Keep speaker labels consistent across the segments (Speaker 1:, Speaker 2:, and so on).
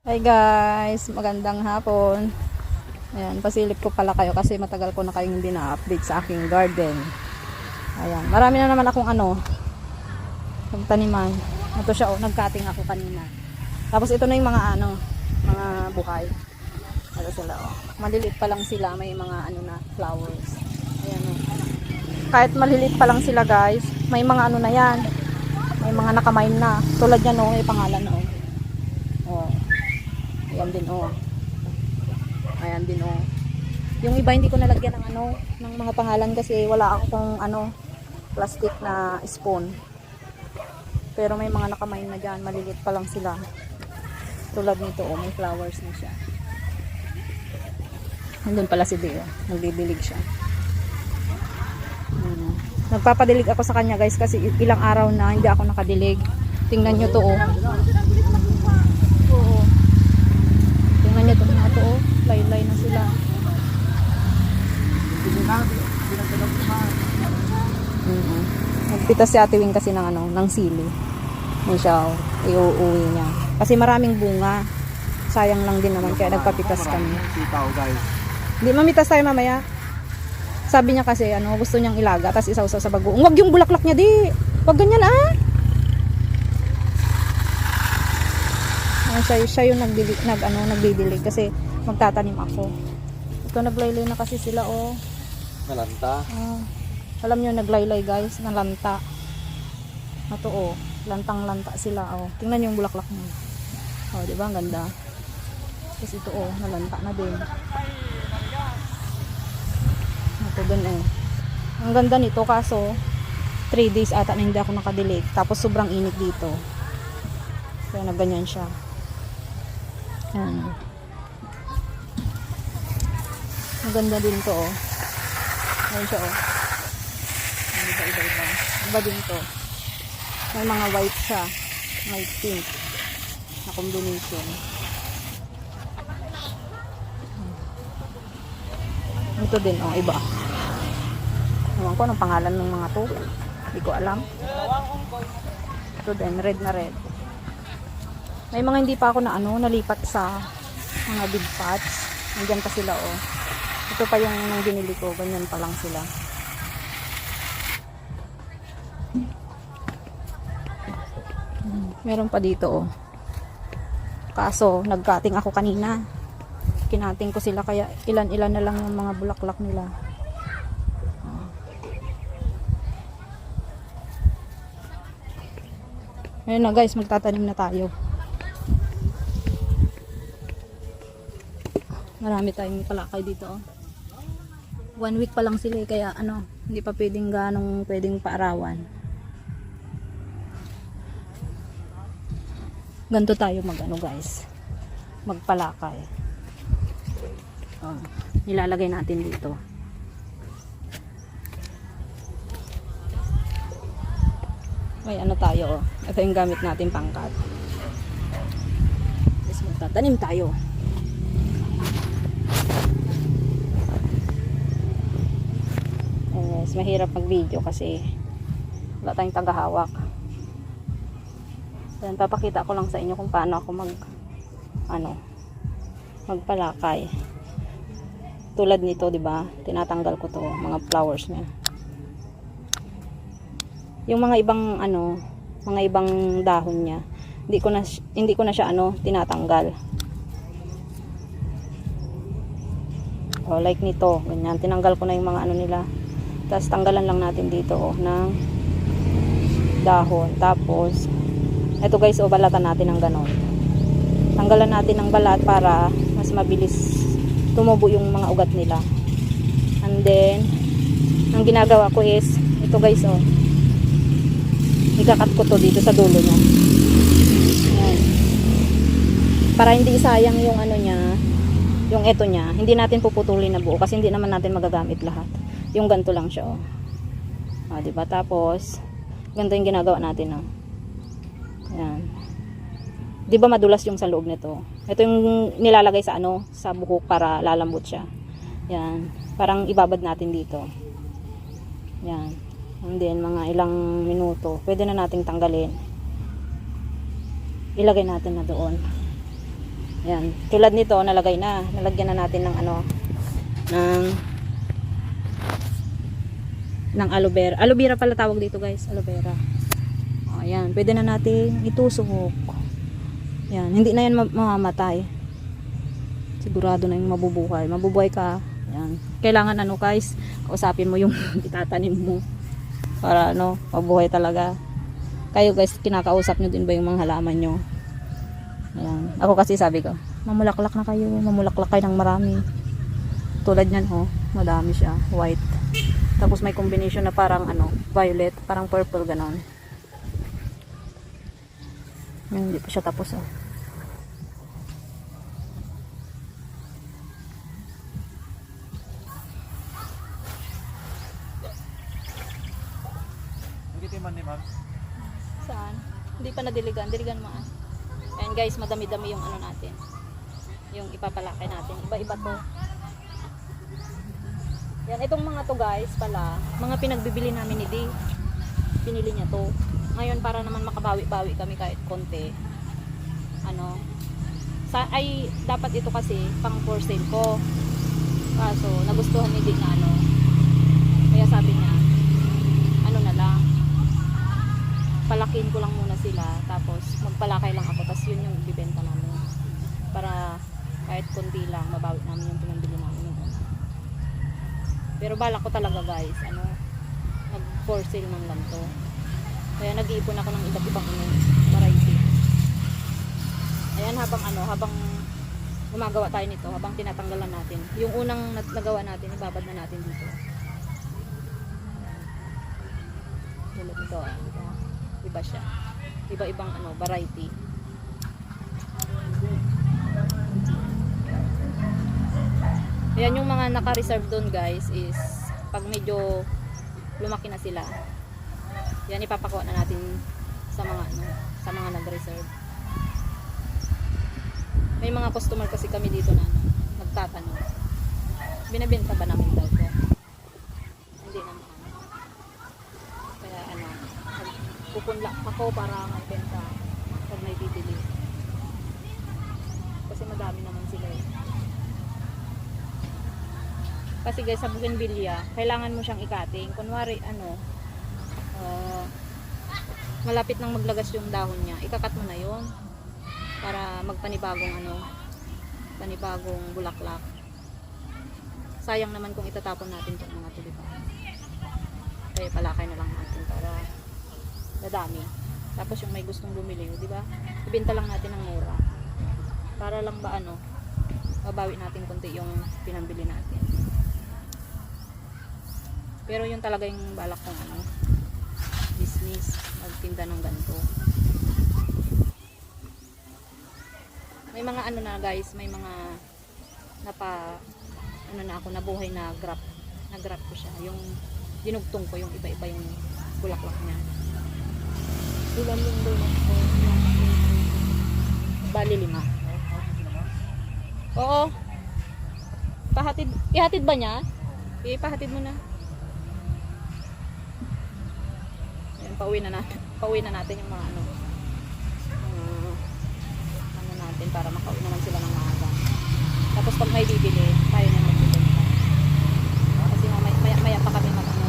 Speaker 1: Hi guys, magandang hapon. Ayan, pasilip ko pala kayo kasi matagal ko na kayong hindi na-update sa aking garden. Ayan, marami na naman akong taniman. Ito siya, nag-cutting ako kanina. Tapos ito na yung mga mga buhay. Ito sila, maliliit pa lang sila, may mga flowers. Ayan, kahit maliliit pa lang sila guys, may mga na yan. May mga nakamain na. Tulad yan, may pangalan na. Ayan din Ayan din Yung iba hindi ko nalagyan ng mga pangalan kasi wala akong plastic na spoon. Pero may mga nakamain na diyan, maliliit pa lang sila. Tulad nito, may flowers na siya. Nandun pala si Deo, nagdidilig siya. Nagpapadilig ako sa kanya guys kasi ilang araw na hindi ako nakadilig. Tingnan nyo to Tingnan nyo itong mga to, laylay na sila. Nagpitas si Ate Wing kasi ng sili. Yan siya, iuuwi niya. Kasi maraming bunga. Sayang lang din naman, kaya nagpapitas kami. Hindi, mamitas tayo mamaya. Sabi niya kasi, gusto niyang ilaga, tapos isaw-saw sa bagoong. Huwag yung bulaklak niya, di. Huwag ganyan, siya yung nagdidilig kasi magtatanim ako. Ito naglaylay na kasi sila
Speaker 2: Nalanta.
Speaker 1: Alam niyo naglaylay guys, nalanta. Ito lantang-lanta sila Tingnan niyo yung bulaklak niya. Di ba ang ganda? Tapos ito nalanta na din. Ito din Ang ganda nito kaso 3 days ata na hindi ako nakadilig. Tapos sobrang init dito. Kaya nagganyan siya. Maganda din to Ayan siya Iba. Iba din to. May mga white siya. May pink na combination. Ito din iba. Ewan ko anong pangalan ng mga to. Hindi ko alam. Ito din, red na red. May mga hindi pa ako nalipat sa mga big pots. Nandiyan pa sila Ito pa yung nang binili ko, ganyan pa lang sila. Meron pa dito Kaso nag-cutting ako kanina. Kinating ko sila kaya ilan-ilan na lang yung mga bulaklak nila. Ayun na guys, magtatanim na tayo. Marami tayong palakay dito 1 week pa lang sila kaya hindi pa pwedeng pwedeng paarawan. Ganto tayo guys, magpalakay. Nilalagay natin dito. May tayo ito yung gamit natin pangkat. Yes, magtatanim tayo. Yes, mahirap mag-video kasi wala tayong tagahawak. Then papakita ko lang sa inyo kung paano ako magpalakay. Tulad nito, 'di ba? Tinatanggal ko 'to, mga flowers niya. Yung mga ibang mga ibang dahon niya, hindi ko na siya tinatanggal. Like nito, ganyan, tinanggal ko na yung mga nila. Tapos tanggalan lang natin dito ng dahon. Tapos ito guys, balatan natin ng ganon. Tanggalan natin ng balat para mas mabilis tumubo yung mga ugat nila. And then ang ginagawa ko is ito guys, ikakat ko to dito sa dulo niya. Ayan. Para hindi sayang yung niya, yung ito niya. Hindi natin puputulin na buo kasi hindi naman natin magagamit lahat. Yung ganito lang siya diba? Tapos ganito yung ginagawa natin Ayan. Diba madulas yung sa loob nito? Ito yung nilalagay sa sa buhok para lalambot siya. Yan. Parang ibabad natin dito. Yan. And then mga ilang minuto, pwede na nating tanggalin. Ilagay natin na doon. Ayan. Tulad nito, nalagay na. Nalagyan na natin ng ano, ng aloe vera. Aloe vera pala tawag dito guys. Aloe vera. O, ayan. Pwede na natin itusok. Ayan. Hindi na yan mamamatay. Sigurado na yung mabubuhay. Mabubuhay ka. Ayan. Kailangan ano guys, kausapin mo yung itatanim mo. Para ano, mabuhay talaga. Kayo guys, kinakausap nyo din ba yung mga halaman nyo? Ayan. Ako kasi sabi ko, mamulaklak na kayo. Mamulaklak kayo ng marami. Tulad nyan oh, madami siya. White. Tapos may combination na parang ano, violet, parang purple ganon. Hindi pa siya tapos oh.
Speaker 2: Hindi man ni ma'am.
Speaker 1: Saan? Hindi pa nadiligan. Diligan mo ah. Ayan guys, madami-dami yung ano natin. Yung ipapalaki natin. Iba-iba to. Yan, itong mga to guys pala, mga pinagbibili namin ni Di. Pinili niya to. Ngayon para naman makabawi-bawi kami kahit konti. Ano, ay dapat ito kasi pang for sale ko. Kaso nagustuhan ni Di na ano. Kaya sabi niya, ano na lang, palakin ko lang muna sila, tapos magpalakay lang ako, tapos yun yung ibibenta namin. Para kahit konti lang, mabawi namin yung pinambili namin. Pero balak ko talaga guys, ano, nag for sale man lang to. Kaya nag-iipon ako ng iba't ibang ano, variety. Ayan, habang gumagawa tayo nito, habang tinatanggalan natin. Yung unang nagawa natin, ibabad na natin dito. Tulad ito, iba siya. Iba-ibang ano, variety. Ayan yung mga naka-reserve doon guys is pag medyo lumaki na sila. Yan ipapakuha na natin sa mga ano, sa mga nag-reserve. May mga customer kasi kami dito na ano, nagtatanong. Binebenta ba namin daw to? Hindi naman. Kaya ano, pupunla ako para magbenta pag may bibili. Kasi madami naman sila eh. Kasi guys, sa bougainvillea, kailangan mo siyang ikating. Kunwari, ano, malapit nang maglagas yung dahon niya, ikakat mo na yon para magpanibagong ano, panibagong bulaklak. Sayang naman kung itatapon natin itong mga tulipa. Kaya palakay na lang natin para dadami. Tapos yung may gustong bumili, di ba? Ibenta lang natin ng mura. Para lang ba ano, mabawi natin konti yung pinambili natin. Pero yun talaga yung balak kong ano, business, magtinda ng ganito. May mga ano na guys, may mga ano na ako, nabuhay na graph. Na-graph ko siya. Yung dinugtong ko yung iba-iba yung bulaklak niya. Ilan yung donut ko? Bali 5. Oo. Ihatid ba niya? Ipahatid mo na. Pauwi na natin yung mga ano natin para makauwi naman sila ng maaga. Tapos pag may bibili, tayo na magbibenta. Kasi maya pa kami mag ano.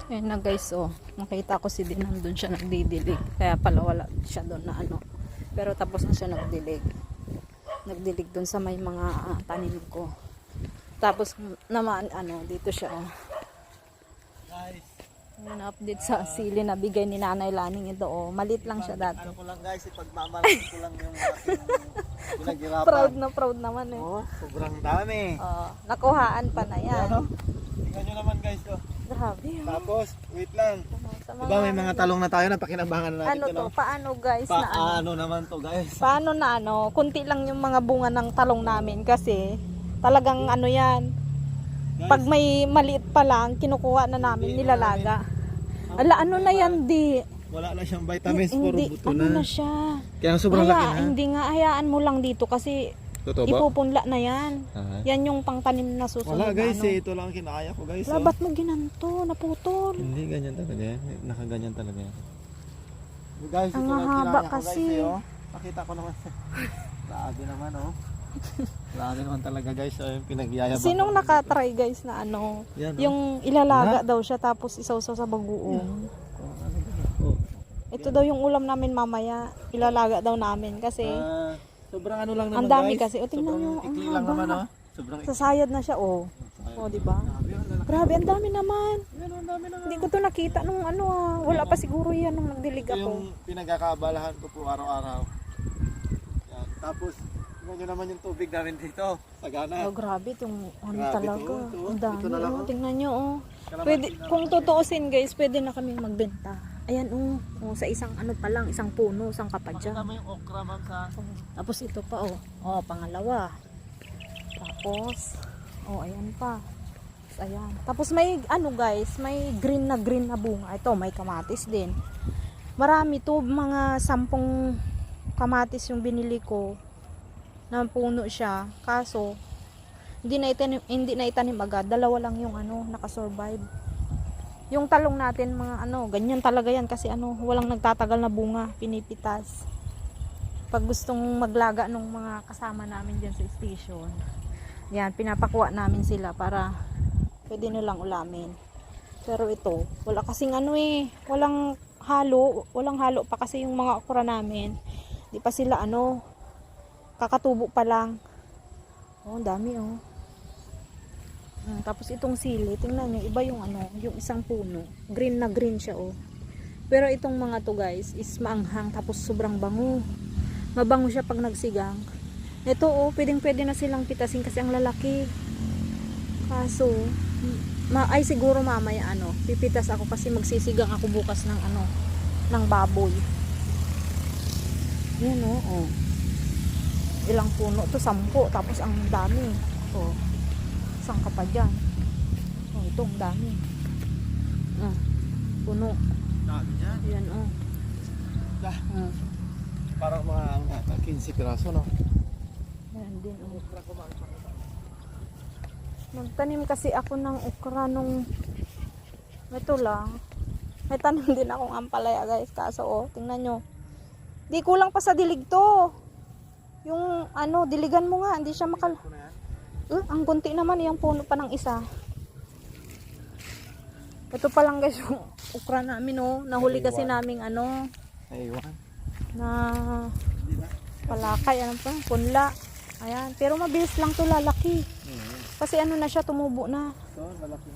Speaker 1: Ayan na guys, oh. Nakita ko si Din nandun siya nagdidilig. Kaya pala wala siya doon na ano. Pero tapos na siya nagdilig. Nagdilig doon sa may mga tanim ko. Tapos naman ano, dito siya oh.
Speaker 2: Guys,
Speaker 1: yung update sa sili na bigay ni Nanay Laning ito oh. Malit lang siya dati.
Speaker 2: ano ko lang guys, ipagmamalaki ko lang yung aking pinaghirapan.
Speaker 1: Proud naman eh.
Speaker 2: Oh, sobrang dami.
Speaker 1: Nakuhaan pa na yan.
Speaker 2: Ano? Tingnan nyo naman guys oh.
Speaker 1: Grabe oh.
Speaker 2: Tapos, wait lang.
Speaker 1: Sa
Speaker 2: Diba may mga talong na tayo na pakinabangan na natin.
Speaker 1: ano to? Paano guys na ano?
Speaker 2: Paano naman to guys?
Speaker 1: Paano na ano? Kunti lang yung mga bunga ng talong namin kasi talagang ano yan.
Speaker 2: Guys,
Speaker 1: Pag may maliit pa lang, kinukuha na namin, nilalaga. Ala, ano na yan, di?
Speaker 2: wala na siyang vitamins, puro
Speaker 1: Hindi,
Speaker 2: buto
Speaker 1: ano
Speaker 2: na.
Speaker 1: na siya?
Speaker 2: Kaya sobrang laki na.
Speaker 1: Hindi nga, hayaan mo lang dito kasi
Speaker 2: Totoo ba?
Speaker 1: ipupunla na yan.
Speaker 2: Ah.
Speaker 1: Yan yung pangtanim na susunod
Speaker 2: Wala guys,
Speaker 1: na ano.
Speaker 2: ito lang ang kinakaya ko guys.
Speaker 1: Wala, ba't mo ginanto? Naputol.
Speaker 2: Hindi, ganyan talaga yan. Nakaganyan talaga yan. Guys,
Speaker 1: Ang
Speaker 2: ito lang
Speaker 1: haba
Speaker 2: kinakaya ko
Speaker 1: kasi.
Speaker 2: guys. Pakita ko naman. Grabe naman oh. Grabe naman talaga guys. Yung pinagyayabang.
Speaker 1: Sinong nakatry guys na ano,
Speaker 2: Yan, oh.
Speaker 1: yung ilalaga daw siya tapos isawsaw sa bagoong.
Speaker 2: Oh.
Speaker 1: Ito daw yung ulam namin mamaya. Ilalaga daw namin kasi
Speaker 2: Sobrang ano lang naman
Speaker 1: ang dami
Speaker 2: guys.
Speaker 1: kasi. O tingnan nyo, ang
Speaker 2: Tikli lang
Speaker 1: haba.
Speaker 2: naman oh. Sobrang
Speaker 1: Sasayad na siya oh. Oh, di ba? Grabe, ang dami naman.
Speaker 2: Yan, ang dami naman.
Speaker 1: Hindi ko to nakita nung ano wala pa siguro yan nung nagdilig
Speaker 2: Ito
Speaker 1: ako.
Speaker 2: yung pinagkakabalahan ko po araw-araw. Yan. Tapos, tingnan nyo naman yung tubig namin dito. Sagana.
Speaker 1: Oh, grabe itong ano
Speaker 2: Grabe
Speaker 1: talaga.
Speaker 2: to.
Speaker 1: Ang dami
Speaker 2: Ito na lang,
Speaker 1: oh.
Speaker 2: oh.
Speaker 1: Tingnan nyo oh.
Speaker 2: Kalamansi
Speaker 1: Pwede,
Speaker 2: na
Speaker 1: kung
Speaker 2: lang.
Speaker 1: tutuusin guys, pwede na kaming magbenta. Ayan oh. Oh, sa isang ano pa lang, isang puno, isang kapadya.
Speaker 2: Makita mo yung okra ma'am sa...
Speaker 1: Oh, tapos ito pa oh. Oh, pangalawa. Tapos ayan pa. Tapos ayan. Tapos may ano guys, may green na bunga. Ito, may kamatis din. Marami to, mga 10 kamatis yung binili ko. Na puno siya. Kaso hindi na itanim agad. Dalawa lang yung ano, nakasurvive. Yung talong natin, mga ano, ganyan talaga yan kasi ano, walang nagtatagal na bunga, pinipitas. Pag gustong maglaga ng mga kasama namin dyan sa station, yan, pinapakuha namin sila para pwede nilang ulamin. Pero ito, wala kasing ano walang halo pa kasi yung mga okra namin. Di pa sila ano, kakatubo pa lang. Oh, ang dami oh. Tapos itong sili, tingnan nyo, iba yung ano, yung isang puno. Green na green siya oh. Pero itong mga to guys, is maanghang tapos sobrang bango. Mabango siya pag nagsigang. Ito oh, pwede na silang pitasin kasi ang lalaki. Kaso, ay siguro mamaya ano, pipitas ako kasi magsisigang ako bukas ng ano, ng baboy. Yan oh. Ilang puno to, 10, tapos ang dami. Oh. Isang ka pa dyan. Oh, ito ang dami. Puno.
Speaker 2: Dami yan.
Speaker 1: Yan oh.
Speaker 2: Parang mga 15 piraso no?
Speaker 1: Yan din oh. Nagtanim kasi ako ng okra nung ito lang. May tanim din akong ampalaya guys. Kaso oh, tingnan nyo. Di kulang pa sa dilig to. Yung ano, diligan mo nga. Hindi siya ang kunti naman yung puno pa ng isa. Ito pa lang guys yung okra namin oh. Nahuli kasi naming ano.
Speaker 2: Naiwan.
Speaker 1: Na palakay. Ano pa? Punla. Ayan. Pero mabilis lang to lalaki. Kasi ano na siya, tumubo na.
Speaker 2: Ito, malaki.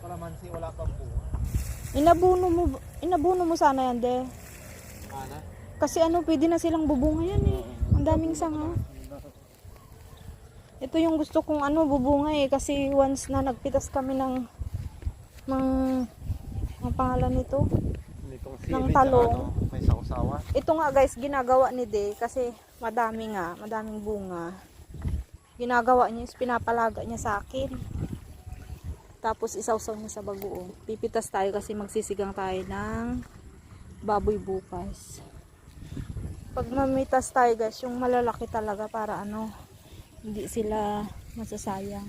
Speaker 2: Kalamansi, wala pang buo.
Speaker 1: Inabuno mo sana yan, de.
Speaker 2: Ana?
Speaker 1: Kasi ano, pwede na silang bubunga yan eh. Ang daming sanga. Ito yung gusto kong ano, bubunga eh. Kasi once na nagpitas kami ng ang pangalan nito? Ng talong.
Speaker 2: May sausawa.
Speaker 1: Ito nga guys, ginagawa ni De. Kasi madaming bunga. Ginagawa niya is pinapalaga niya sa akin. Tapos isawsaw niya sa bagoong. Pipitas tayo kasi magsisigang tayo ng baboy bukas. Pag mamitas tayo guys, yung malalaki talaga para ano, hindi sila masasayang.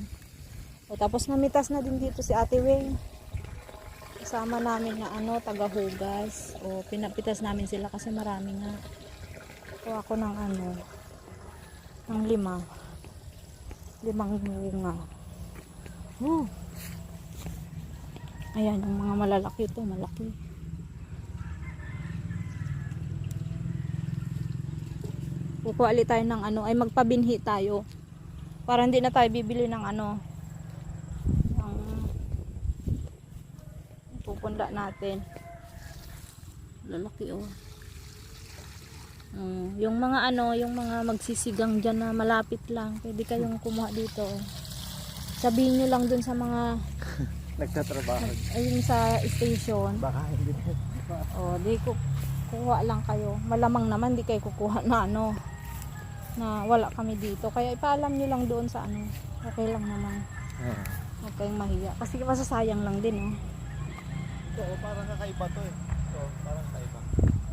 Speaker 1: O tapos namitas na din dito si Ate Weng. Kasama namin na ano, tagahugas. O pinapitas namin sila kasi marami nga. Kuha ko ng ano, ng 5 bunga. Ayan, yung mga malalaki ito, malaki. Kukuha ulit tayo ng ano, ay magpabinhi tayo. Para hindi na tayo bibili ng ano, ng pupunda natin. Lalaki oh. Yung mga ano, yung mga magsisigang dyan na malapit lang, pwede kayong kumuha dito oh. Sabihin nyo lang dun sa mga
Speaker 2: Nagtatrabaho.
Speaker 1: ayun sa station.
Speaker 2: Baka hindi.
Speaker 1: Di kukuha lang kayo. Malamang naman di kayo kukuha na ano, na wala kami dito. Kaya ipaalam nyo lang doon sa ano. Okay lang naman. Huwag kayong mahiya. Kasi masasayang lang din oh.
Speaker 2: Ito, parang kakaiba to eh. Ito, parang kakaiba.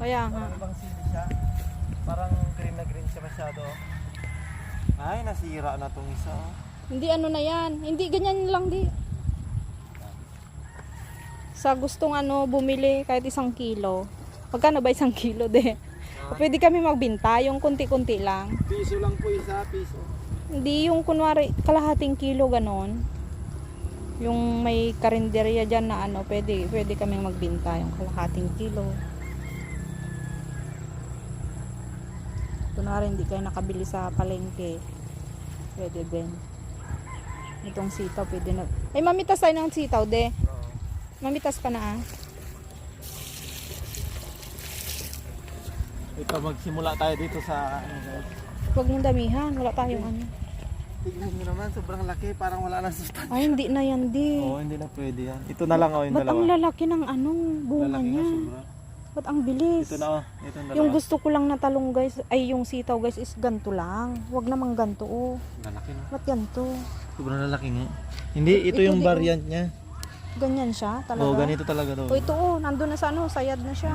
Speaker 1: Kaya nga.
Speaker 2: Parang ibang sili siya. Parang green na green siya masyado. Ay, nasira na tong isa.
Speaker 1: Hindi ano na yan. Hindi ganyan lang di. Sa gustong ano bumili kahit 1 kilo. Magkano ba 1 kilo de? Pwede kami magbinta, yung kunti-kunti lang.
Speaker 2: Piso lang po isa, piso.
Speaker 1: Hindi yung kunwari kalahating kilo ganon. Yung may karinderya dyan na ano, pwede kaming magbinta yung kalahating kilo. Kunwari hindi kayo nakabili sa palengke, pwede din. Itong sitaw pwede na. Ay, mamitas tayo ng sitaw, de. Mamitas ka na ah.
Speaker 2: Ito, magsimula tayo dito sa ano guys.
Speaker 1: Huwag mong damihan, wala tayong ano.
Speaker 2: Tignan nyo naman, sobrang laki, parang wala na sustansya.
Speaker 1: Ay, hindi na yan, di.
Speaker 2: Oo, hindi na pwede yan. Ito na lang, oh, yung
Speaker 1: Ba't
Speaker 2: dalawa.
Speaker 1: ang lalaki ng anong bunga
Speaker 2: Lalaki nga,
Speaker 1: niya?
Speaker 2: sobra.
Speaker 1: Ba't ang bilis?
Speaker 2: Ito na, oh. Ito yung dalawa.
Speaker 1: Yung gusto ko lang na talong guys, ay yung sitaw guys is ganto lang. Huwag namang ganto oh.
Speaker 2: Lalaki na.
Speaker 1: Ba't ganto?
Speaker 2: Sobrang lalaki nga. Hindi, ito yung
Speaker 1: di,
Speaker 2: variant niya.
Speaker 1: Ganyan siya talaga.
Speaker 2: Oo, ganito talaga daw.
Speaker 1: O ito oh, nandun na sa ano, sayad na siya.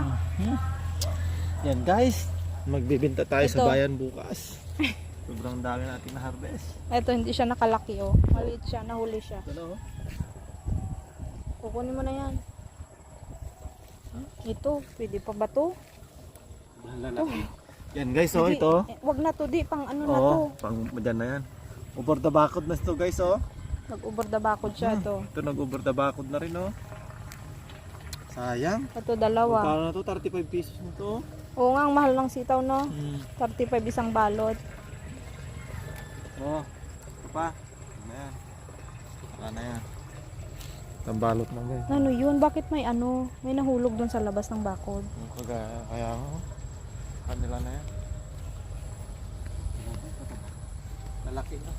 Speaker 2: Yan guys, magbibenta tayo sa
Speaker 1: Ito.
Speaker 2: bayan bukas. Sobrang dami natin na harvest.
Speaker 1: Ito hindi siya nakalaki oh. Maliit siya, nahuli siya.
Speaker 2: Ito na, oh.
Speaker 1: Kukunin mo na yan. Ito, pwede pa ba to?
Speaker 2: Lalaki. Yan guys, oh,
Speaker 1: Hindi,
Speaker 2: ito.
Speaker 1: Wag na to, di pang ano na to.
Speaker 2: Oo, pang dyan na yan. Over the bakod na ito guys, oh.
Speaker 1: Nag-over the bakod siya to.
Speaker 2: Ito nag-over the bakod na rin, oh. Sayang.
Speaker 1: Ito dalawa.
Speaker 2: Magkano na to? 35 pesos na to.
Speaker 1: Oo nga, ang mahal ng sitaw no.
Speaker 2: Hmm.
Speaker 1: 35 isang balot.
Speaker 2: Oh, ito pa. Ano na yan? Wala na yan. Itang balot na guys.
Speaker 1: Ano yun? Bakit may ano? May nahulog doon sa labas ng bakod.
Speaker 2: Kaya oh. Kanila na yan. Lalaki na.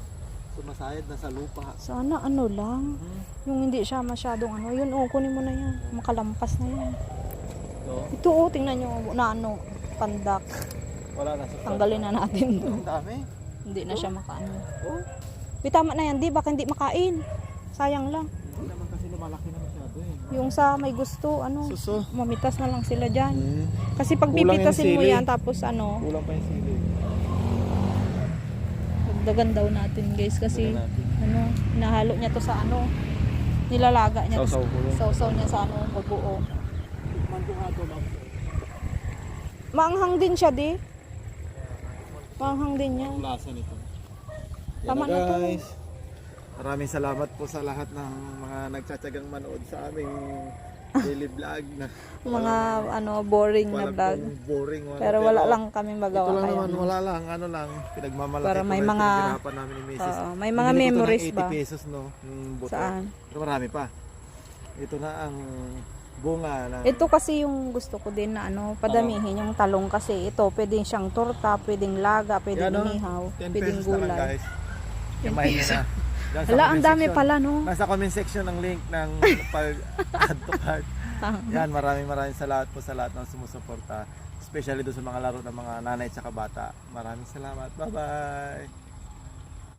Speaker 2: Sumasayad na sa lupa.
Speaker 1: Sana ano lang. Yung hindi siya masyadong ano. Yun oh, kunin mo na yan. Makalampas na yan.
Speaker 2: Ito,
Speaker 1: Ito oh, tingnan nyo na ano. Pandak.
Speaker 2: wala na sa
Speaker 1: Tanggalin na natin to.
Speaker 2: Ang dami.
Speaker 1: Hindi na siya makaano.
Speaker 2: Oh,
Speaker 1: Tama na yan, di. Baka hindi makain. Sayang lang.
Speaker 2: hindi naman kasi lumalaki na masyado eh.
Speaker 1: Yung sa may gusto, ano.
Speaker 2: Suso.
Speaker 1: Mamitas na lang sila dyan.
Speaker 2: Hmm.
Speaker 1: Kasi pag
Speaker 2: Kulang yung
Speaker 1: pipitasin mo
Speaker 2: sili.
Speaker 1: yan, tapos ano,
Speaker 2: Kulang pa yung sili.
Speaker 1: dagdagan daw natin guys. Kasi
Speaker 2: Dagdagan natin.
Speaker 1: ano, hinahalo niya to sa ano, nilalaga niya.
Speaker 2: Sausaw ko lang.
Speaker 1: Sausaw niya sa ano, bagoong.
Speaker 2: Manto nga ito lang.
Speaker 1: Maanghang din siya, di. Maanghang din yan.
Speaker 2: Ang lasa nito.
Speaker 1: Tama
Speaker 2: Yan
Speaker 1: na to.
Speaker 2: guys. Maraming salamat po sa lahat ng mga nagtsatsagang manood sa aming daily vlog na
Speaker 1: Mga ano, boring na
Speaker 2: walang
Speaker 1: vlog.
Speaker 2: pong boring wala.
Speaker 1: Pero wala lang kami
Speaker 2: Ito
Speaker 1: magawa
Speaker 2: lang
Speaker 1: kaya.
Speaker 2: naman, wala lang, ano lang, pinagmamalaki
Speaker 1: Para
Speaker 2: ko
Speaker 1: may
Speaker 2: lang,
Speaker 1: mga-
Speaker 2: pinaghirapan namin ni Mrs.
Speaker 1: Oo, may mga
Speaker 2: Binili ko to ng
Speaker 1: memories
Speaker 2: 80
Speaker 1: ba?
Speaker 2: pesos no, yung buto.
Speaker 1: Saan?
Speaker 2: Pero marami pa. Ito na ang bunga na.
Speaker 1: Ito kasi yung gusto ko din na ano, padamihin yung talong kasi ito pwedeng siyang torta, pwedeng laga, pwedeng
Speaker 2: Yan, no?
Speaker 1: inihaw,
Speaker 2: 10
Speaker 1: pwedeng
Speaker 2: pesos na lang
Speaker 1: gulay.
Speaker 2: guys.
Speaker 1: 10
Speaker 2: Kamahin nyo na. Diyan sa
Speaker 1: Hala, ang
Speaker 2: comment
Speaker 1: dami
Speaker 2: section.
Speaker 1: pala no.
Speaker 2: Nasa comment section ang link ng pag-add to cart. Yan, maraming salamat po sa lahat ng sumusuporta. Especially doon sa mga laro ng mga nanay at bata. Maraming salamat. Bye-bye!